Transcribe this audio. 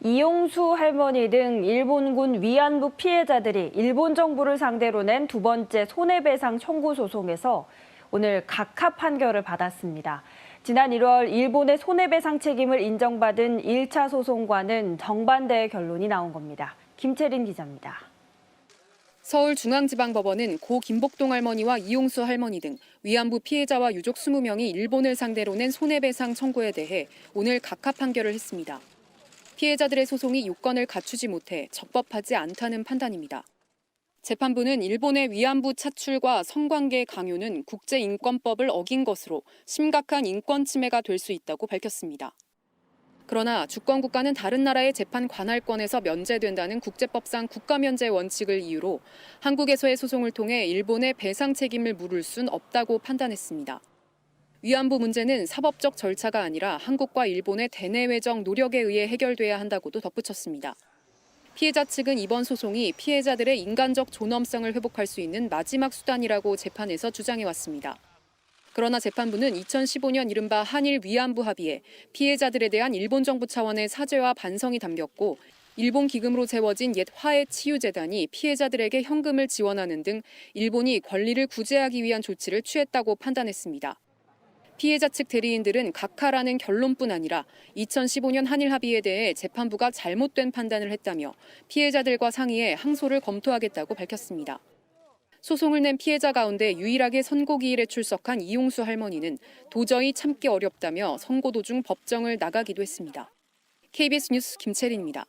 이용수 할머니 등 일본군 위안부 피해자들이 일본 정부를 상대로 낸 두 번째 손해배상 청구 소송에서 오늘 각하 판결을 받았습니다. 지난 1월 일본의 손해배상 책임을 인정받은 1차 소송과는 정반대의 결론이 나온 겁니다. 김채린 기자입니다. 서울중앙지방법원은 고 김복동 할머니와 이용수 할머니 등 위안부 피해자와 유족 20명이 일본을 상대로 낸 손해배상 청구에 대해 오늘 각하 판결을 했습니다. 피해자들의 소송이 요건을 갖추지 못해 적법하지 않다는 판단입니다. 재판부는 일본의 위안부 차출과 성관계 강요는 국제인권법을 어긴 것으로 심각한 인권 침해가 될 수 있다고 밝혔습니다. 그러나 주권국가는 다른 나라의 재판 관할권에서 면제된다는 국제법상 국가면제 원칙을 이유로 한국에서의 소송을 통해 일본의 배상 책임을 물을 순 없다고 판단했습니다. 위안부 문제는 사법적 절차가 아니라 한국과 일본의 대내외적 노력에 의해 해결돼야 한다고도 덧붙였습니다. 피해자 측은 이번 소송이 피해자들의 인간적 존엄성을 회복할 수 있는 마지막 수단이라고 재판에서 주장해왔습니다. 그러나 재판부는 2015년 이른바 한일 위안부 합의에 피해자들에 대한 일본 정부 차원의 사죄와 반성이 담겼고 일본 기금으로 세워진 옛 화해치유재단이 피해자들에게 현금을 지원하는 등 일본이 권리를 구제하기 위한 조치를 취했다고 판단했습니다. 피해자 측 대리인들은 각하라는 결론뿐 아니라 2015년 한일 합의에 대해 재판부가 잘못된 판단을 했다며 피해자들과 상의해 항소를 검토하겠다고 밝혔습니다. 소송을 낸 피해자 가운데 유일하게 선고기일에 출석한 이용수 할머니는 도저히 참기 어렵다며 선고 도중 법정을 나가기도 했습니다. KBS 뉴스 김채린입니다.